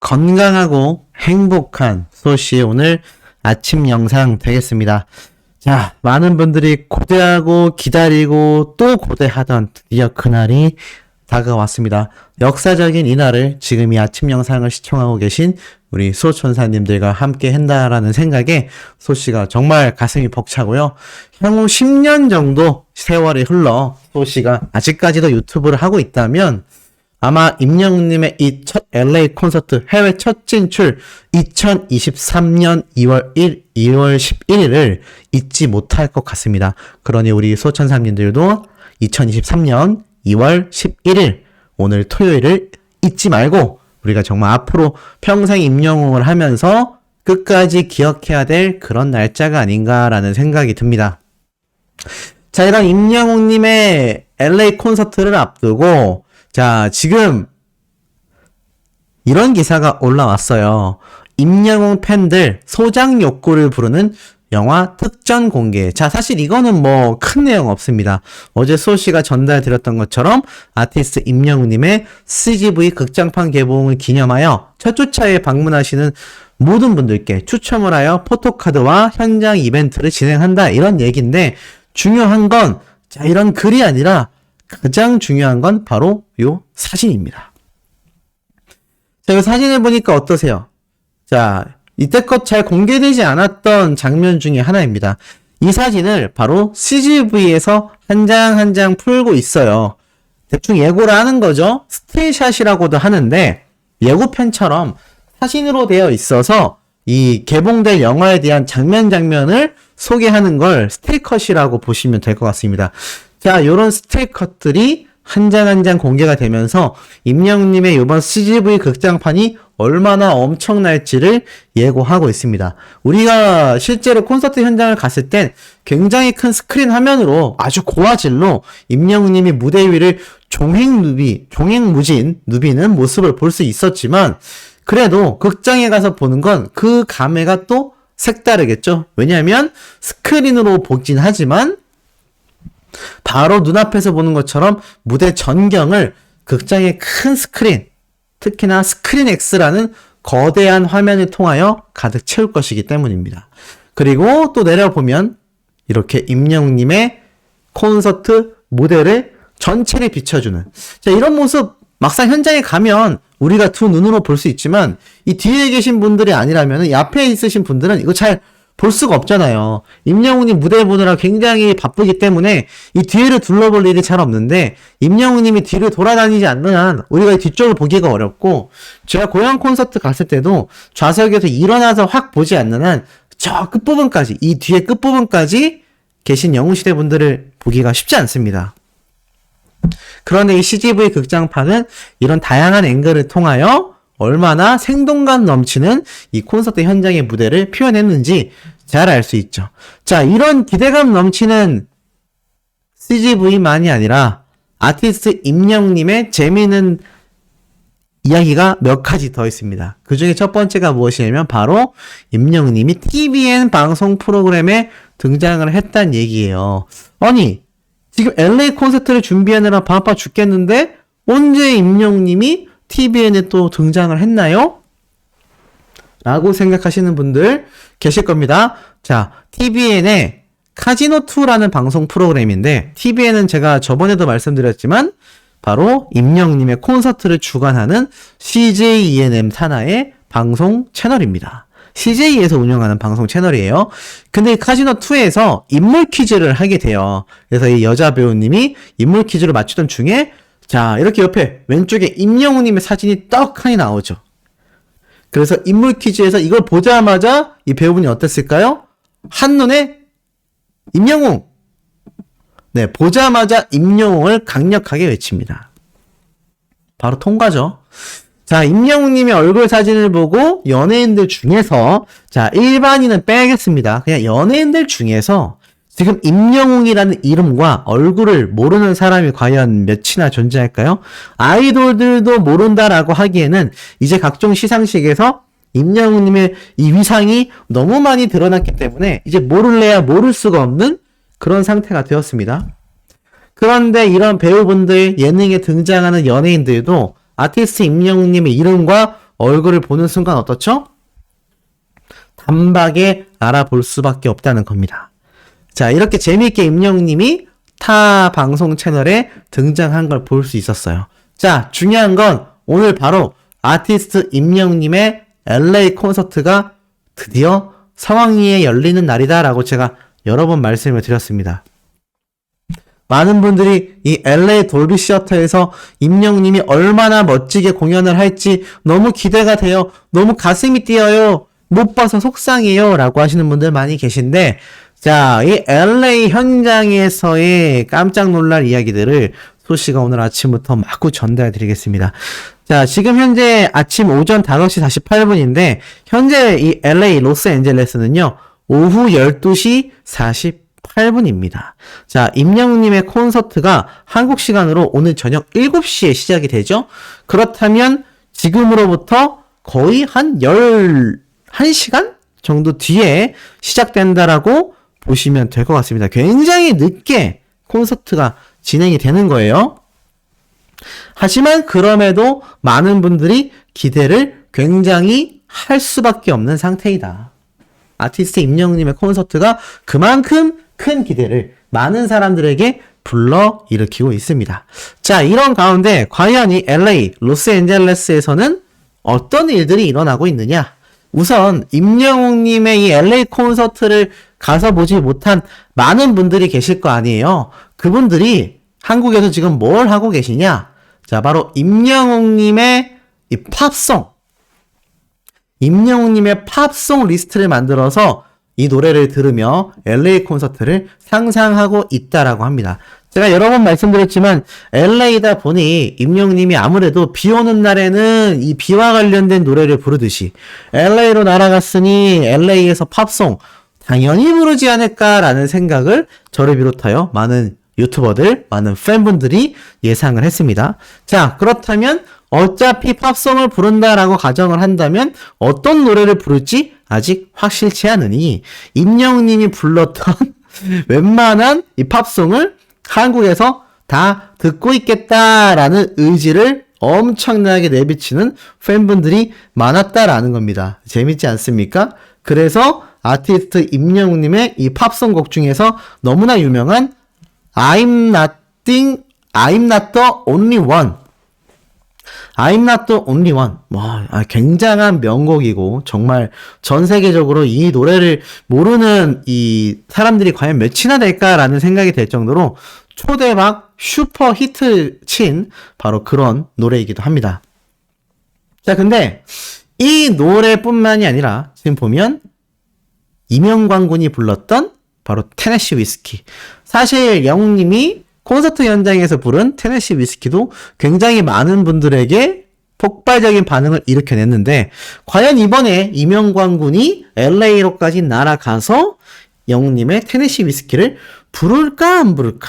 건강하고 행복한 소시의 오늘 아침 영상 되겠습니다. 자, 많은 분들이 고대하고 기다리고 또 고대하던 드디어 그날이 다가왔습니다. 역사적인 이날을 지금 이 아침 영상을 시청하고 계신 우리 수호천사님들과 함께 한다라는 생각에 소씨가 정말 가슴이 벅차고요. 향후 10년 정도 세월이 흘러 소씨가 아직까지도 유튜브를 하고 있다면 아마 임영웅님의 이 첫 LA 콘서트 해외 첫 진출 2023년 2월 11일을 잊지 못할 것 같습니다. 그러니 우리 소천사님들도 2023년 2월 11일 오늘 토요일을 잊지 말고 우리가 정말 앞으로 평생 임영웅을 하면서 끝까지 기억해야 될 그런 날짜가 아닌가라는 생각이 듭니다. 자, 이런 임영웅님의 LA 콘서트를 앞두고 자, 지금 이런 기사가 올라왔어요. 임영웅 팬들 소장 욕구를 부르는 영화 특전 공개. 자, 사실 이거는 뭐 큰 내용 없습니다. 어제 소씨가 전달드렸던 것처럼 아티스트 임영웅님의 CGV 극장판 개봉을 기념하여 첫 주차에 방문하시는 모든 분들께 추첨을 하여 포토카드와 현장 이벤트를 진행한다. 이런 얘기인데 중요한 건 자, 이런 글이 아니라 가장 중요한 건 바로 요 사진입니다. 자, 이 사진을 보니까 어떠세요? 자, 이때껏 잘 공개되지 않았던 장면 중에 하나입니다. 이 사진을 바로 CGV에서 한 장 한 장 풀고 있어요. 대충 예고를 하는 거죠. 스틸샷이라고도 하는데 예고편처럼 사진으로 되어 있어서 이 개봉될 영화에 대한 장면을 소개하는 걸 스틸컷이라고 보시면 될 것 같습니다. 자, 요런 스틸컷들이 한 장 한 장 공개가 되면서 임영웅님의 이번 CGV 극장판이 얼마나 엄청날지를 예고하고 있습니다. 우리가 실제로 콘서트 현장을 갔을 땐 굉장히 큰 스크린 화면으로 아주 고화질로 임영웅님이 무대 위를 종횡무진 누비는 모습을 볼 수 있었지만 그래도 극장에 가서 보는 건 그 감회가 또 색다르겠죠. 왜냐하면 스크린으로 보긴 하지만 바로 눈앞에서 보는 것처럼 무대 전경을 극장의 큰 스크린, 특히나 스크린 X라는 거대한 화면을 통하여 가득 채울 것이기 때문입니다. 그리고 또 내려보면 이렇게 임영웅님의 콘서트 무대를 전체를 비춰주는 자, 이런 모습 막상 현장에 가면 우리가 두 눈으로 볼 수 있지만 이 뒤에 계신 분들이 아니라면 이 앞에 있으신 분들은 이거 잘 볼 수가 없잖아요. 임영웅님 무대 보느라 굉장히 바쁘기 때문에 이 뒤를 둘러볼 일이 잘 없는데 임영웅님이 뒤를 돌아다니지 않는 한 우리가 이 뒤쪽을 보기가 어렵고 제가 고향 콘서트 갔을 때도 좌석에서 일어나서 확 보지 않는 한 저 끝부분까지 이 뒤에 끝부분까지 계신 영웅시대 분들을 보기가 쉽지 않습니다. 그런데 이 CGV 극장판은 이런 다양한 앵글을 통하여 얼마나 생동감 넘치는 이 콘서트 현장의 무대를 표현했는지 잘 알 수 있죠. 자, 이런 기대감 넘치는 CGV만이 아니라 아티스트 임영웅님의 재미있는 이야기가 몇 가지 더 있습니다. 그 중에 첫 번째가 무엇이냐면 바로 임영웅님이 TVN 방송 프로그램에 등장을 했다는 얘기예요. 아니, 지금 LA 콘서트를 준비하느라 바빠 죽겠는데 언제 임영웅님이 TVN에 또 등장을 했나요? 라고 생각하시는 분들 계실 겁니다. 자, TVN의 카지노2라는 방송 프로그램인데 TVN은 제가 저번에도 말씀드렸지만 바로 임영웅님의 콘서트를 주관하는 CJENM 산하의 방송 채널입니다. CJ에서 운영하는 방송 채널이에요. 근데 이 카지노2에서 인물 퀴즈를 하게 돼요. 그래서 이 여자 배우님이 인물 퀴즈를 맞추던 중에 자, 이렇게 옆에 왼쪽에 임영웅님의 사진이 떡하니 나오죠. 그래서 인물 퀴즈에서 이걸 보자마자 이 배우분이 어땠을까요? 한눈에 임영웅! 네, 보자마자 임영웅을 강력하게 외칩니다. 바로 통과죠. 자, 임영웅님의 얼굴 사진을 보고 연예인들 중에서 자, 일반인은 빼겠습니다. 그냥 연예인들 중에서 지금 임영웅이라는 이름과 얼굴을 모르는 사람이 과연 몇이나 존재할까요? 아이돌들도 모른다라고 하기에는 이제 각종 시상식에서 임영웅님의 이 위상이 너무 많이 드러났기 때문에 이제 모를래야 모를 수가 없는 그런 상태가 되었습니다. 그런데 이런 배우분들, 예능에 등장하는 연예인들도 아티스트 임영웅님의 이름과 얼굴을 보는 순간 어떻죠? 단박에 알아볼 수밖에 없다는 겁니다. 자, 이렇게 재미있게 임영웅님이 타 방송 채널에 등장한 걸 볼 수 있었어요. 자, 중요한 건 오늘 바로 아티스트 임영웅님의 LA 콘서트가 드디어 성황리에 열리는 날이다라고 제가 여러 번 말씀을 드렸습니다. 많은 분들이 이 LA 돌비 시어터에서 임영웅님이 얼마나 멋지게 공연을 할지 너무 기대가 돼요. 너무 가슴이 뛰어요. 못 봐서 속상해요. 라고 하시는 분들 많이 계신데, 자, 이 LA 현장에서의 깜짝 놀랄 이야기들을 소씨가 오늘 아침부터 마구 전달해 드리겠습니다. 자, 지금 현재 아침 오전 5시 48분인데, 현재 이 LA 로스앤젤레스는요, 오후 12시 48분입니다. 자, 임영웅님의 콘서트가 한국 시간으로 오늘 저녁 7시에 시작이 되죠? 그렇다면 지금으로부터 거의 한 11시간 정도 뒤에 시작된다라고 보시면 될 것 같습니다. 굉장히 늦게 콘서트가 진행이 되는 거예요. 하지만 그럼에도 많은 분들이 기대를 굉장히 할 수밖에 없는 상태이다. 아티스트 임영웅님의 콘서트가 그만큼 큰 기대를 많은 사람들에게 불러일으키고 있습니다. 자, 이런 가운데 과연 이 LA, 로스앤젤레스에서는 어떤 일들이 일어나고 있느냐? 우선 임영웅님의 이 LA 콘서트를 가서 보지 못한 많은 분들이 계실 거 아니에요. 그분들이 한국에서 지금 뭘 하고 계시냐? 자, 바로 임영웅님의 이 팝송, 임영웅님의 팝송 리스트를 만들어서 이 노래를 들으며 LA 콘서트를 상상하고 있다라고 합니다. 제가 여러 번 말씀드렸지만 LA다 보니 임영웅님이 아무래도 비 오는 날에는 이 비와 관련된 노래를 부르듯이 LA로 날아갔으니 LA에서 팝송 당연히 부르지 않을까라는 생각을 저를 비롯하여 많은 유튜버들, 많은 팬분들이 예상을 했습니다. 자, 그렇다면 어차피 팝송을 부른다라고 가정을 한다면 어떤 노래를 부를지 아직 확실치 않으니 임영웅님이 불렀던 웬만한 이 팝송을 한국에서 다 듣고 있겠다라는 의지를 엄청나게 내비치는 팬분들이 많았다라는 겁니다. 재밌지 않습니까? 그래서 아티스트 임영웅님의 이 팝송 곡 중에서 너무나 유명한 I'm not the only one. I'm not the only one. 와, 굉장한 명곡이고, 정말 전 세계적으로 이 노래를 모르는 이 사람들이 과연 몇이나 될까라는 생각이 될 정도로 초대박 슈퍼 히트 친 바로 그런 노래이기도 합니다. 자, 근데 이 노래뿐만이 아니라 지금 보면 이명광 군이 불렀던 바로 테네시 위스키. 사실 영웅님이 콘서트 현장에서 부른 테네시 위스키도 굉장히 많은 분들에게 폭발적인 반응을 일으켜냈는데 과연 이번에 이명광 군이 LA로까지 날아가서 영웅님의 테네시 위스키를 부를까 안 부를까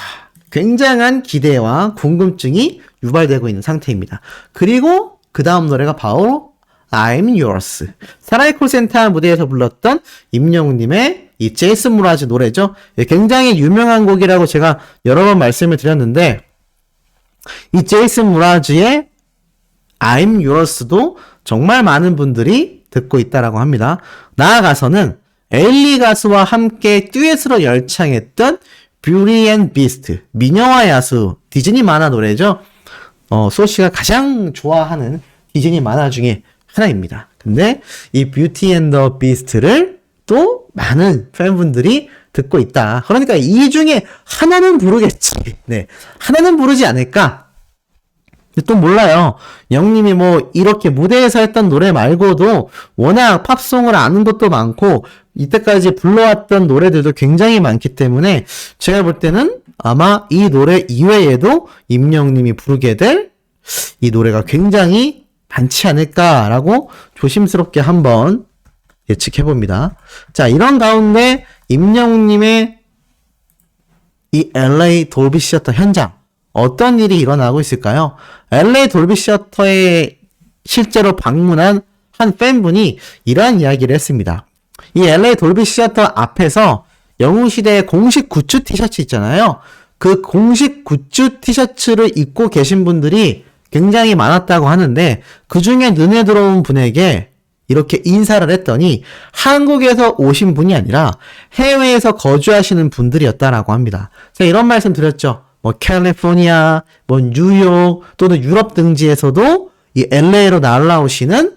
굉장한 기대와 궁금증이 유발되고 있는 상태입니다. 그리고 그 다음 노래가 바로 I'm Yours. 사라이 콜센터 무대에서 불렀던 임영웅님의 이 제이슨 무라즈 노래죠. 굉장히 유명한 곡이라고 제가 여러 번 말씀을 드렸는데 이 제이슨 무라즈의 I'm Yours도 정말 많은 분들이 듣고 있다라고 합니다. 나아가서는 에일리 가수와 함께 듀엣으로 열창했던 뷰티 앤 비스트, 미녀와 야수, 디즈니 만화 노래죠. 소씨가 가장 좋아하는 디즈니 만화 중에 하나입니다. 근데 이 뷰티 앤 더 비스트를 또 많은 팬분들이 듣고 있다. 그러니까 이 중에 하나는 부르겠지. 네. 하나는 부르지 않을까? 또 몰라요. 영님이 뭐 이렇게 무대에서 했던 노래 말고도 워낙 팝송을 아는 것도 많고 이때까지 불러왔던 노래들도 굉장히 많기 때문에 제가 볼 때는 아마 이 노래 이외에도 임영님이 부르게 될 이 노래가 굉장히 많지 않을까라고 조심스럽게 한번 예측해봅니다. 자, 이런 가운데 임영웅님의 이 LA 돌비 시어터 현장 어떤 일이 일어나고 있을까요? LA 돌비 시어터에 실제로 방문한 한 팬분이 이러한 이야기를 했습니다. 이 LA 돌비 시어터 앞에서 영웅시대의 공식 굿즈 티셔츠 있잖아요. 그 공식 굿즈 티셔츠를 입고 계신 분들이 굉장히 많았다고 하는데 그 중에 눈에 들어온 분에게 이렇게 인사를 했더니 한국에서 오신 분이 아니라 해외에서 거주하시는 분들이었다라고 합니다. 제가 이런 말씀 드렸죠. 뭐 캘리포니아, 뭐 뉴욕 또는 유럽 등지에서도 이 LA로 날아오시는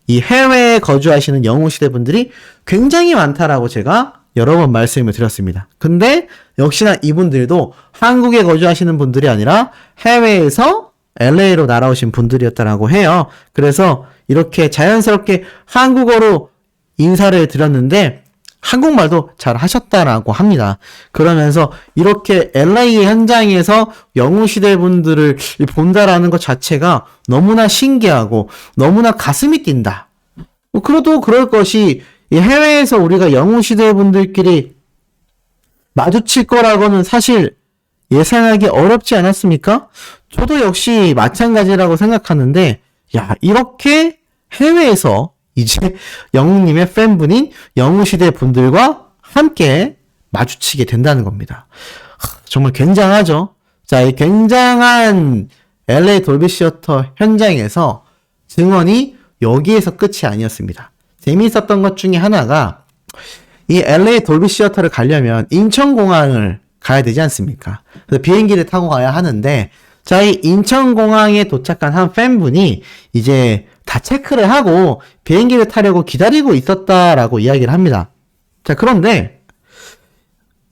이 해외에 거주하시는 영웅시대 분들이 굉장히 많다라고 제가 여러 번 말씀을 드렸습니다. 근데 역시나 이분들도 한국에 거주하시는 분들이 아니라 해외에서 LA로 날아오신 분들이었다라고 해요. 그래서 이렇게 자연스럽게 한국어로 인사를 드렸는데 한국말도 잘 하셨다라고 합니다. 그러면서 이렇게 LA 현장에서 영웅시대 분들을 본다라는 것 자체가 너무나 신기하고 너무나 가슴이 뛴다. 그래도 그럴 것이 이 해외에서 우리가 영웅시대 분들끼리 마주칠 거라고는 사실 예상하기 어렵지 않았습니까? 저도 역시 마찬가지라고 생각하는데, 야, 이렇게 해외에서 이제 영웅님의 팬분인 영웅시대 분들과 함께 마주치게 된다는 겁니다. 정말 굉장하죠? 자, 이 굉장한 LA 돌비 시어터 현장에서 증언이 여기에서 끝이 아니었습니다. 재미있었던 것 중에 하나가 이 LA 돌비 시어터를 가려면 인천공항을 가야 되지 않습니까? 그래서 비행기를 타고 가야 하는데, 자, 이 인천공항에 도착한 한 팬분이 이제 다 체크를 하고 비행기를 타려고 기다리고 있었다라고 이야기를 합니다. 자, 그런데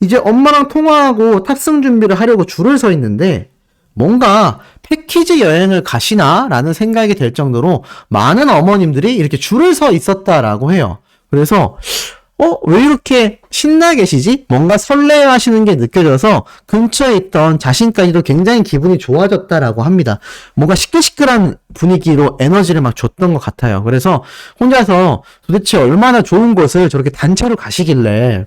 이제 엄마랑 통화하고 탑승 준비를 하려고 줄을 서 있는데 뭔가 패키지 여행을 가시나라는 생각이 들 정도로 많은 어머님들이 이렇게 줄을 서 있었다라고 해요. 그래서 왜 이렇게 신나 계시지? 뭔가 설레어 하시는 게 느껴져서 근처에 있던 자신까지도 굉장히 기분이 좋아졌다라고 합니다. 뭔가 시끌시끌한 분위기로 에너지를 막 줬던 것 같아요. 그래서 혼자서 도대체 얼마나 좋은 곳을 저렇게 단체로 가시길래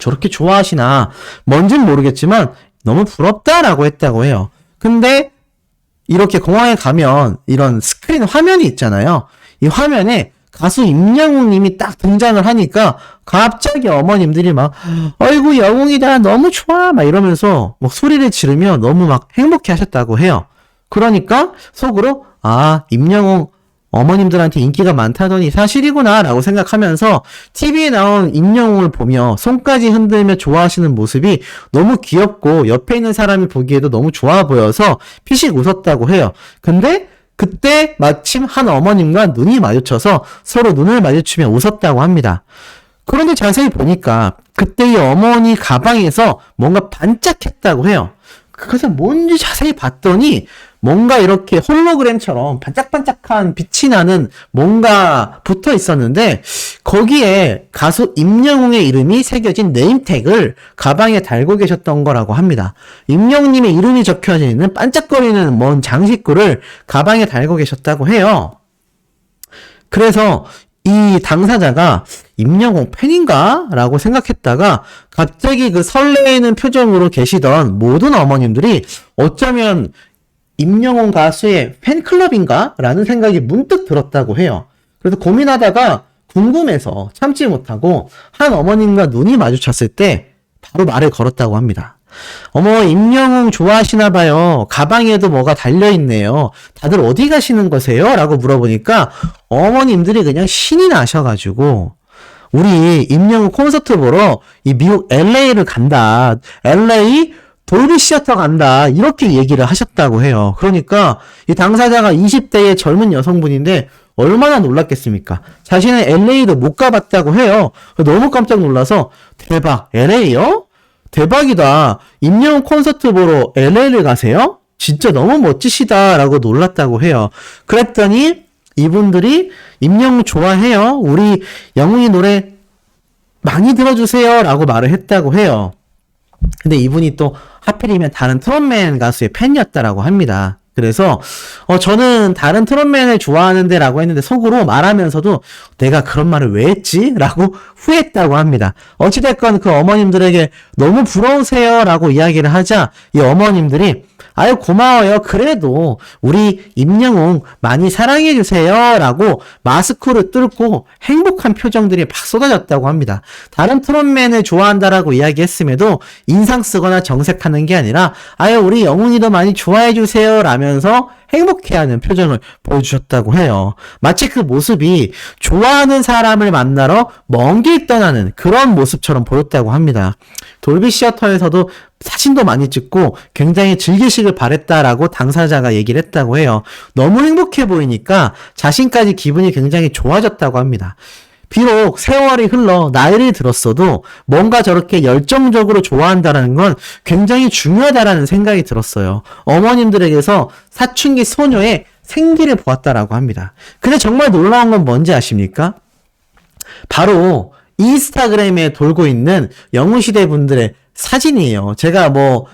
저렇게 좋아하시나 뭔진 모르겠지만 너무 부럽다라고 했다고 해요. 근데 이렇게 공항에 가면 이런 스크린 화면이 있잖아요. 이 화면에 가수 임영웅님이 딱 등장을 하니까 갑자기 어머님들이 막 아이고 영웅이다 너무 좋아 막 이러면서 막 소리를 지르며 너무 막 행복해 하셨다고 해요. 그러니까 속으로 임영웅 어머님들한테 인기가 많다더니 사실이구나 라고 생각하면서 TV에 나온 임영웅을 보며 손까지 흔들며 좋아하시는 모습이 너무 귀엽고 옆에 있는 사람이 보기에도 너무 좋아 보여서 피식 웃었다고 해요. 근데 그때 마침 한 어머님과 눈이 마주쳐서 서로 눈을 마주치며 웃었다고 합니다. 그런데 자세히 보니까 그때 이 어머니 가방에서 뭔가 반짝했다고 해요. 그래서 뭔지 자세히 봤더니 뭔가 이렇게 홀로그램처럼 반짝반짝한 빛이 나는 뭔가 붙어 있었는데 거기에 가수 임영웅의 이름이 새겨진 네임택을 가방에 달고 계셨던 거라고 합니다. 임영웅님의 이름이 적혀져 있는 반짝거리는 뭔 장식구를 가방에 달고 계셨다고 해요. 그래서 이 당사자가 임영웅 팬인가? 라고 생각했다가 갑자기 그 설레이는 표정으로 계시던 모든 어머님들이 어쩌면 임영웅 가수의 팬클럽인가? 라는 생각이 문득 들었다고 해요. 그래서 고민하다가 궁금해서 참지 못하고 한 어머님과 눈이 마주쳤을 때 바로 말을 걸었다고 합니다. 어머, 임영웅 좋아하시나봐요. 가방에도 뭐가 달려있네요. 다들 어디 가시는 거세요? 라고 물어보니까 어머님들이 그냥 신이 나셔가지고 우리 임영웅 콘서트 보러 이 미국 LA를 간다. LA 돌비 시어터 간다. 이렇게 얘기를 하셨다고 해요. 그러니까 이 당사자가 20대의 젊은 여성분인데 얼마나 놀랐겠습니까? 자신은 LA도 못 가봤다고 해요. 너무 깜짝 놀라서 대박, LA요? 대박이다. 임영웅 콘서트 보러 LA를 가세요? 진짜 너무 멋지시다. 라고 놀랐다고 해요. 그랬더니 이분들이 임영웅 좋아해요. 우리 영웅이 노래 많이 들어주세요. 라고 말을 했다고 해요. 근데 이분이 또 하필이면 다른 트롯맨 가수의 팬이었다라고 합니다. 그래서 저는 다른 트롯맨을 좋아하는데 라고 했는데 속으로 말하면서도 내가 그런 말을 왜 했지? 라고 후회했다고 합니다. 어찌됐건 그 어머님들에게 너무 부러우세요 라고 이야기를 하자 이 어머님들이 아유 고마워요. 그래도 우리 임영웅 많이 사랑해주세요 라고 마스크를 뚫고 행복한 표정들이 막 쏟아졌다고 합니다. 다른 트롯맨을 좋아한다라고 이야기했음에도 인상 쓰거나 정색하는 게 아니라 아유 우리 영웅이도 많이 좋아해주세요 라면서 행복해하는 표정을 보여주셨다고 해요. 마치 그 모습이 좋아하는 사람을 만나러 먼 길 떠나는 그런 모습처럼 보였다고 합니다. 돌비 시어터에서도 사진도 많이 찍고 굉장히 즐기시길 바랬다라고 당사자가 얘기를 했다고 해요. 너무 행복해 보이니까 자신까지 기분이 굉장히 좋아졌다고 합니다. 비록 세월이 흘러 나이를 들었어도 뭔가 저렇게 열정적으로 좋아한다는 건 굉장히 중요하다라는 생각이 들었어요. 어머님들에게서 사춘기 소녀의 생기를 보았다라고 합니다. 근데 정말 놀라운 건 뭔지 아십니까? 바로 인스타그램에 돌고 있는 영웅시대 분들의 사진이에요. 제가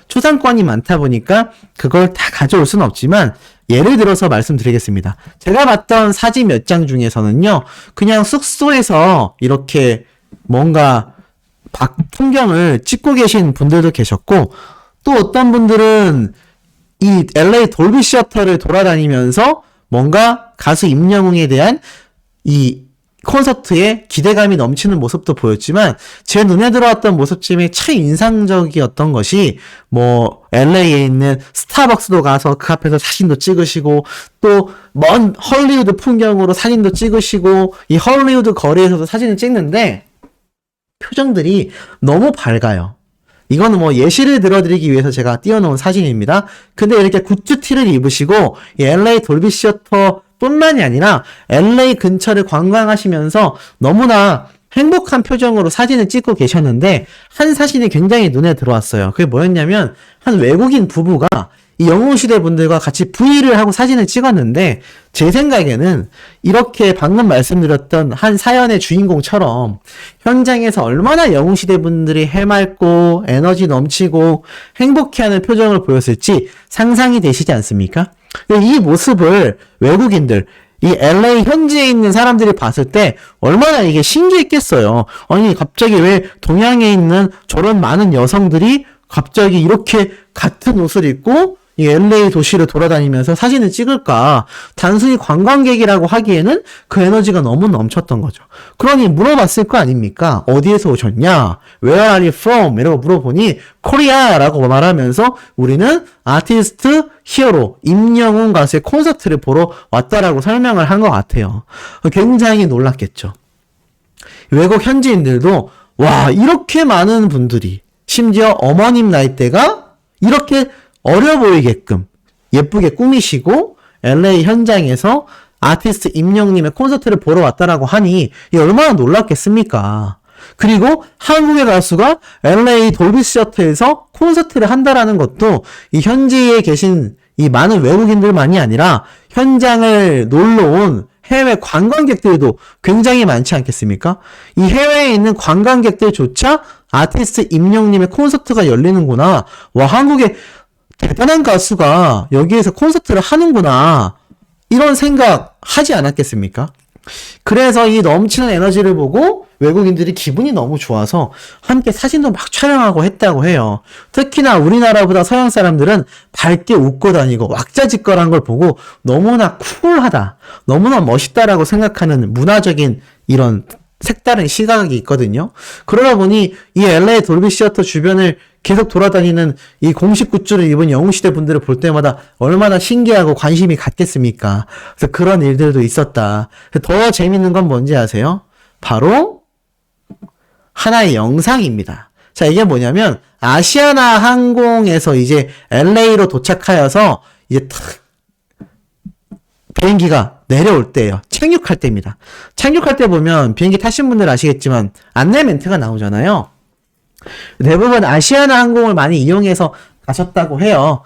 초상권이 많다 보니까 그걸 다 가져올 수는 없지만 예를 들어서 말씀드리겠습니다. 제가 봤던 사진 몇 장 중에서는요, 그냥 숙소에서 이렇게 뭔가 풍경을 찍고 계신 분들도 계셨고, 또 어떤 분들은 이 LA 돌비 시어터를 돌아다니면서 뭔가 가수 임영웅에 대한 이 콘서트에 기대감이 넘치는 모습도 보였지만 제 눈에 들어왔던 모습 중에 참 인상적이었던 것이 LA에 있는 스타벅스도 가서 그 앞에서 사진도 찍으시고 또 먼 헐리우드 풍경으로 사진도 찍으시고 이 헐리우드 거리에서도 사진을 찍는데 표정들이 너무 밝아요. 이거는 예시를 들어드리기 위해서 제가 띄워놓은 사진입니다. 근데 이렇게 굿즈 티를 입으시고 이 LA 돌비 시어터 뿐만이 아니라 LA 근처를 관광하시면서 너무나 행복한 표정으로 사진을 찍고 계셨는데 한 사진이 굉장히 눈에 들어왔어요. 그게 뭐였냐면 한 외국인 부부가 이 영웅시대 분들과 같이 V를 하고 사진을 찍었는데 제 생각에는 이렇게 방금 말씀드렸던 한 사연의 주인공처럼 현장에서 얼마나 영웅시대 분들이 해맑고 에너지 넘치고 행복해하는 표정을 보였을지 상상이 되시지 않습니까? 이 모습을 외국인들, 이 LA 현지에 있는 사람들이 봤을 때 얼마나 이게 신기했겠어요. 아니 갑자기 왜 동양에 있는 저런 많은 여성들이 갑자기 이렇게 같은 옷을 입고 이 LA 도시를 돌아다니면서 사진을 찍을까? 단순히 관광객이라고 하기에는 그 에너지가 너무 넘쳤던 거죠. 그러니 물어봤을 거 아닙니까? 어디에서 오셨냐? Where are you from? 이라고 물어보니 코리아라고 말하면서 우리는 아티스트 히어로 임영웅 가수의 콘서트를 보러 왔다라고 설명을 한 것 같아요. 굉장히 놀랐겠죠. 외국 현지인들도 와, 이렇게 많은 분들이 심지어 어머님 나이대가 이렇게 어려 보이게끔 예쁘게 꾸미시고 LA 현장에서 아티스트 임영웅님의 콘서트를 보러 왔다라고 하니 이 얼마나 놀랐겠습니까? 그리고 한국의 가수가 LA 돌비 시어터에서 콘서트를 한다라는 것도 이 현지에 계신 이 많은 외국인들만이 아니라 현장을 놀러 온 해외 관광객들도 굉장히 많지 않겠습니까? 이 해외에 있는 관광객들조차 아티스트 임영웅님의 콘서트가 열리는구나. 와, 한국의 대단한 가수가 여기에서 콘서트를 하는구나. 이런 생각 하지 않았겠습니까? 그래서 이 넘치는 에너지를 보고 외국인들이 기분이 너무 좋아서 함께 사진도 막 촬영하고 했다고 해요. 특히나 우리나라보다 서양 사람들은 밝게 웃고 다니고 왁자지껄한 걸 보고 너무나 쿨하다, 너무나 멋있다라고 생각하는 문화적인 이런 색다른 시각이 있거든요. 그러다 보니 이 LA 돌비 시어터 주변을 계속 돌아다니는 이 공식 굿즈를 입은 영웅시대 분들을 볼 때마다 얼마나 신기하고 관심이 갔겠습니까? 그래서 그런 일들도 있었다. 더 재밌는 건 뭔지 아세요? 바로 하나의 영상입니다. 자, 이게 뭐냐면 아시아나 항공에서 이제 LA로 도착하여서 이제 탁 비행기가 내려올 때예요. 착륙할 때입니다. 착륙할 때 보면 비행기 타신 분들 아시겠지만 안내 멘트가 나오잖아요. 대부분 아시아나 항공을 많이 이용해서 가셨다고 해요.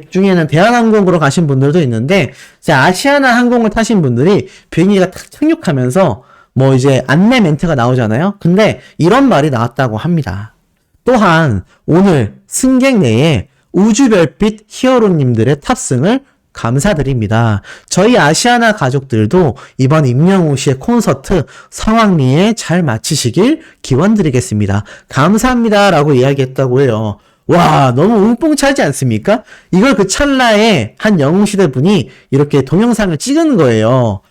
중에는 대한항공으로 가신 분들도 있는데, 아시아나 항공을 타신 분들이 비행기가 탁 착륙하면서 이제 안내 멘트가 나오잖아요. 근데 이런 말이 나왔다고 합니다. 또한 오늘 승객 내에 우주별빛 히어로님들의 탑승을 감사드립니다. 저희 아시아나 가족들도 이번 임영웅 씨의 콘서트 성황리에 잘 마치시길 기원드리겠습니다. 감사합니다. 라고 이야기했다고 해요. 와, 너무 웅뽕차지 않습니까? 이걸 그 찰나에 한 영웅시대 분이 이렇게 동영상을 찍은 거예요.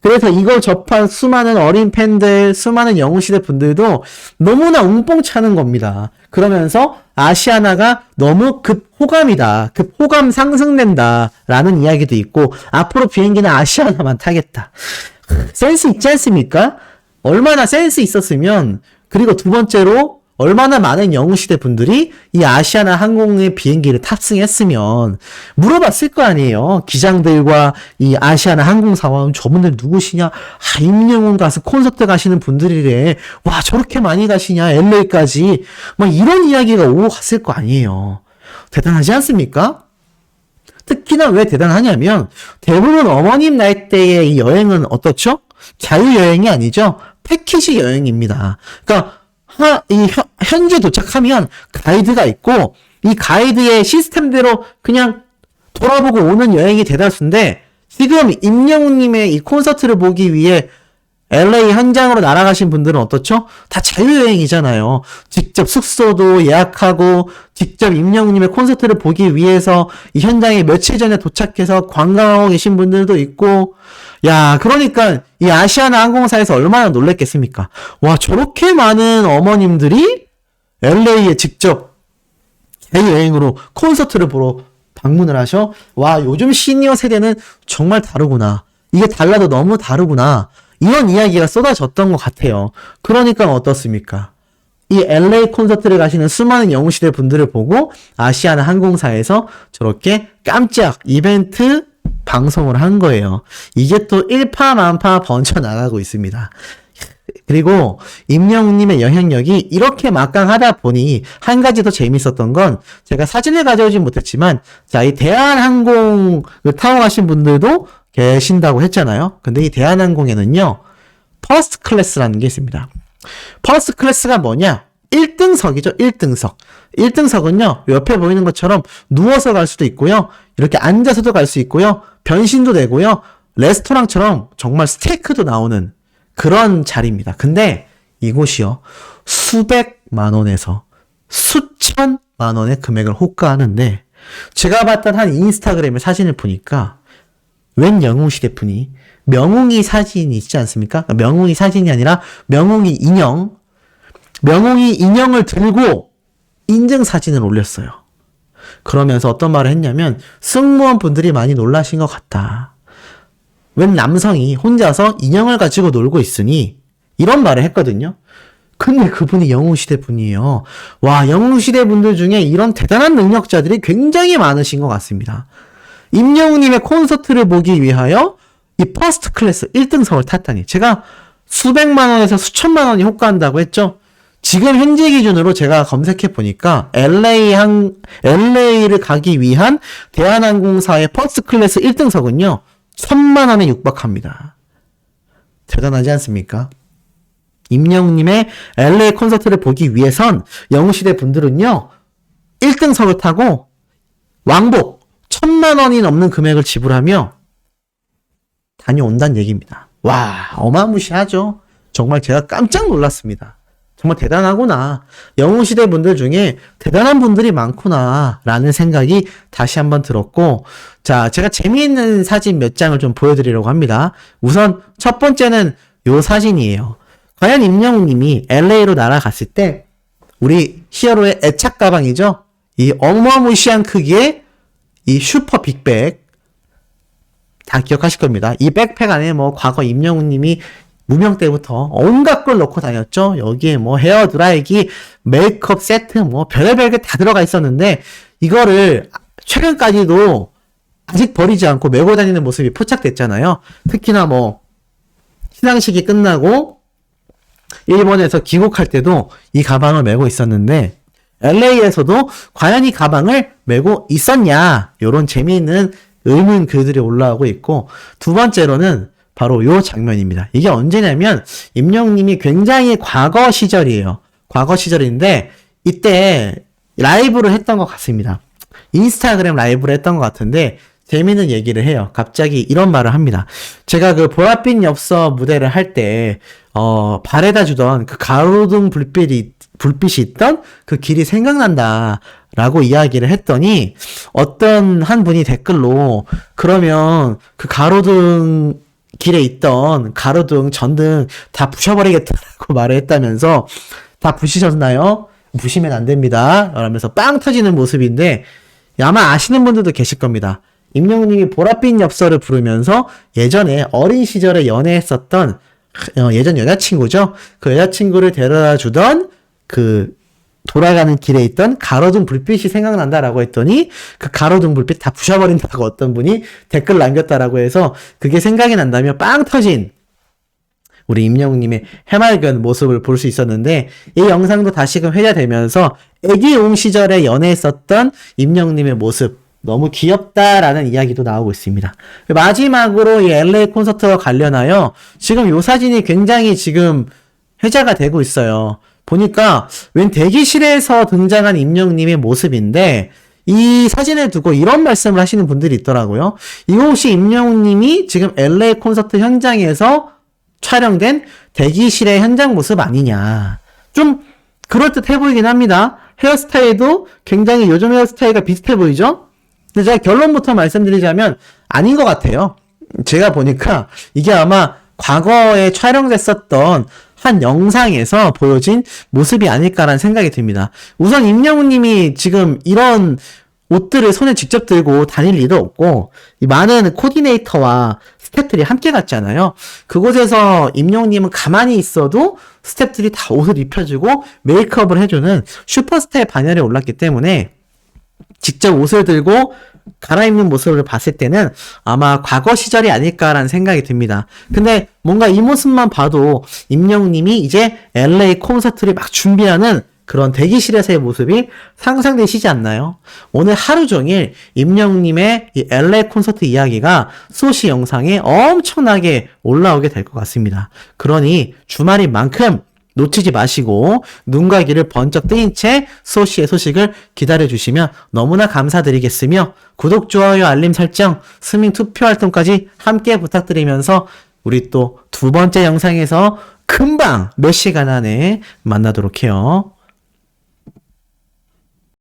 그래서 이걸 접한 수많은 어린 팬들, 수많은 영웅시대 분들도 너무나 웅뽕 차는 겁니다. 그러면서 아시아나가 너무 급호감이다. 급호감 상승된다. 라는 이야기도 있고, 앞으로 비행기는 아시아나만 타겠다. 센스 있지 않습니까? 얼마나 센스 있었으면, 그리고 두 번째로 얼마나 많은 영웅시대 분들이 이 아시아나 항공의 비행기를 탑승했으면 물어봤을 거 아니에요. 기장들과 이 아시아나 항공사와 저분들 누구시냐? 아, 임영웅 가수 콘서트 가시는 분들이래. 와, 저렇게 많이 가시냐? LA까지. 막 이런 이야기가 오고 갔을 거 아니에요. 대단하지 않습니까? 특히나 왜 대단하냐면 대부분 어머님 나이대의 이 여행은 어떻죠? 자유여행이 아니죠. 패키지 여행입니다. 그러니까 현재 도착하면 가이드가 있고 이 가이드의 시스템대로 그냥 돌아보고 오는 여행이 대다수인데 지금 임영웅님의 이 콘서트를 보기 위해 LA 현장으로 날아가신 분들은 어떻죠? 다 자유여행이잖아요. 직접 숙소도 예약하고 직접 임영웅님의 콘서트를 보기 위해서 이 현장에 며칠 전에 도착해서 관광하고 계신 분들도 있고 야, 그러니까 이 아시아나 항공사에서 얼마나 놀랬겠습니까? 와, 저렇게 많은 어머님들이 LA에 직접 자유여행으로 콘서트를 보러 방문을 하셔? 와, 요즘 시니어 세대는 정말 다르구나. 이게 달라도 너무 다르구나. 이런 이야기가 쏟아졌던 것 같아요. 그러니까 어떻습니까? 이 LA 콘서트를 가시는 수많은 영웅시대 분들을 보고 아시아나 항공사에서 저렇게 깜짝 이벤트 방송을 한 거예요. 이게 또 일파만파 번져나가고 있습니다. 그리고 임영웅님의 영향력이 이렇게 막강하다 보니 한 가지 더 재밌었던 건 제가 사진을 가져오진 못했지만 자, 이 대한항공을 타고 가신 분들도 계신다고 했잖아요. 근데 이 대한항공에는요 퍼스트 클래스라는 게 있습니다. 퍼스트 클래스가 뭐냐? 1등석이죠. 1등석. 1등석은요. 옆에 보이는 것처럼 누워서 갈 수도 있고요. 이렇게 앉아서도 갈 수 있고요. 변신도 되고요. 레스토랑처럼 정말 스테이크도 나오는 그런 자리입니다. 근데 이곳이요. 수백만 원에서 수천만 원의 금액을 호가하는데 제가 봤던 한 인스타그램의 사진을 보니까 웬 영웅시대 분이 명웅이 사진이 있지 않습니까? 명웅이 사진이 아니라 명웅이 인형. 명웅이 인형을 들고 인증사진을 올렸어요. 그러면서 어떤 말을 했냐면 승무원 분들이 많이 놀라신 것 같다. 웬 남성이 혼자서 인형을 가지고 놀고 있으니 이런 말을 했거든요. 근데 그분이 영웅시대 분이에요. 와, 영웅시대 분들 중에 이런 대단한 능력자들이 굉장히 많으신 것 같습니다. 임영웅님의 콘서트를 보기 위하여 이 퍼스트 클래스 1등석을 탔다니. 제가 수백만 원에서 수천만 원이 호가한다고 했죠. 지금 현재 기준으로 제가 검색해 보니까 LA를 가기 위한 대한항공사의 퍼스트 클래스 1등석은요. 1,000만 원에 육박합니다. 대단하지 않습니까? 임영웅님의 LA 콘서트를 보기 위해선 영웅시대 분들은요. 1등석을 타고 왕복 1,000만 원이 넘는 금액을 지불하며 다녀온다는 얘기입니다. 와, 어마무시하죠. 정말 제가 깜짝 놀랐습니다. 정말 대단하구나. 영웅시대 분들 중에 대단한 분들이 많구나 라는 생각이 다시 한번 들었고 자, 제가 재미있는 사진 몇 장을 좀 보여드리려고 합니다. 우선 첫 번째는 요 사진이에요. 과연 임영웅님이 LA로 날아갔을 때 우리 히어로의 애착 가방이죠. 이 어마무시한 크기의 이 슈퍼 빅백 다 기억하실 겁니다. 이 백팩 안에 뭐 과거 임영웅님이 무명 때부터 온갖 걸 넣고 다녔죠. 여기에 뭐 헤어 드라이기, 메이크업 세트, 뭐 별의별 게 다 들어가 있었는데 이거를 최근까지도 아직 버리지 않고 메고 다니는 모습이 포착됐잖아요. 특히나 뭐 시상식이 끝나고 일본에서 귀국할 때도 이 가방을 메고 있었는데 LA에서도 과연 이 가방을 메고 있었냐? 이런 재미있는 의문 글들이 올라오고 있고 두 번째로는 바로 요 장면입니다. 이게 언제냐면 임영웅님이 굉장히 과거 시절이에요. 과거 시절인데 이때 라이브를 했던 것 같습니다. 인스타그램 라이브를 했던 것 같은데 재미있는 얘기를 해요. 갑자기 이런 말을 합니다. 제가 그 보랏빛 엽서 무대를 할 때 발에다 주던 그 가로등 불빛이 있던 그 길이 생각난다 라고 이야기를 했더니 어떤 한 분이 댓글로 그러면 그 가로등 길에 있던 가로등, 전등 다 부셔버리겠다라고 말을 했다면서 다 부시셨나요? 부시면 안 됩니다. 라면서 빵 터지는 모습인데 아마 아시는 분들도 계실 겁니다. 임영웅님이 보랏빛 엽서를 부르면서 예전에 어린 시절에 연애했었던 예전 여자친구죠. 그 여자친구를 데려다 주던 그 돌아가는 길에 있던 가로등 불빛이 생각난다라고 했더니 그 가로등 불빛 다 부셔버린다고 어떤 분이 댓글 남겼다라고 해서 그게 생각이 난다며 빵 터진 우리 임영웅님의 해맑은 모습을 볼 수 있었는데 이 영상도 다시금 회자되면서 애기용 시절에 연애했었던 임영웅님의 모습 너무 귀엽다라는 이야기도 나오고 있습니다. 마지막으로 이 LA 콘서트와 관련하여 지금 요 사진이 굉장히 지금 회자가 되고 있어요. 보니까 웬 대기실에서 등장한 임영웅님의 모습인데 이 사진을 두고 이런 말씀을 하시는 분들이 있더라고요. 이것이 임영웅님이 지금 LA 콘서트 현장에서 촬영된 대기실의 현장 모습 아니냐. 좀 그럴듯해 보이긴 합니다. 헤어스타일도 굉장히 요즘 헤어스타일과 비슷해 보이죠? 근데 제가 결론부터 말씀드리자면 아닌 것 같아요. 제가 보니까 이게 아마 과거에 촬영됐었던 한 영상에서 보여진 모습이 아닐까라는 생각이 듭니다. 우선 임영웅님이 지금 이런 옷들을 손에 직접 들고 다닐 리도 없고 이 많은 코디네이터와 스태프들이 함께 갔잖아요. 그곳에서 임영웅님은 가만히 있어도 스태프들이 다 옷을 입혀주고 메이크업을 해주는 슈퍼스타의 반열에 올랐기 때문에 직접 옷을 들고 갈아입는 모습을 봤을 때는 아마 과거 시절이 아닐까라는 생각이 듭니다. 근데 뭔가 이 모습만 봐도 임영웅님이 이제 LA 콘서트를 막 준비하는 그런 대기실에서의 모습이 상상되시지 않나요? 오늘 하루 종일 임영웅님의 이 LA 콘서트 이야기가 소시 영상에 엄청나게 올라오게 될 것 같습니다. 그러니 주말인 만큼 놓치지 마시고 눈과 귀를 번쩍 뜨인 채 소시의 소식을 기다려주시면 너무나 감사드리겠으며 구독, 좋아요, 알림 설정, 스밍 투표 활동까지 함께 부탁드리면서 우리 또 두 번째 영상에서 금방 몇 시간 안에 만나도록 해요.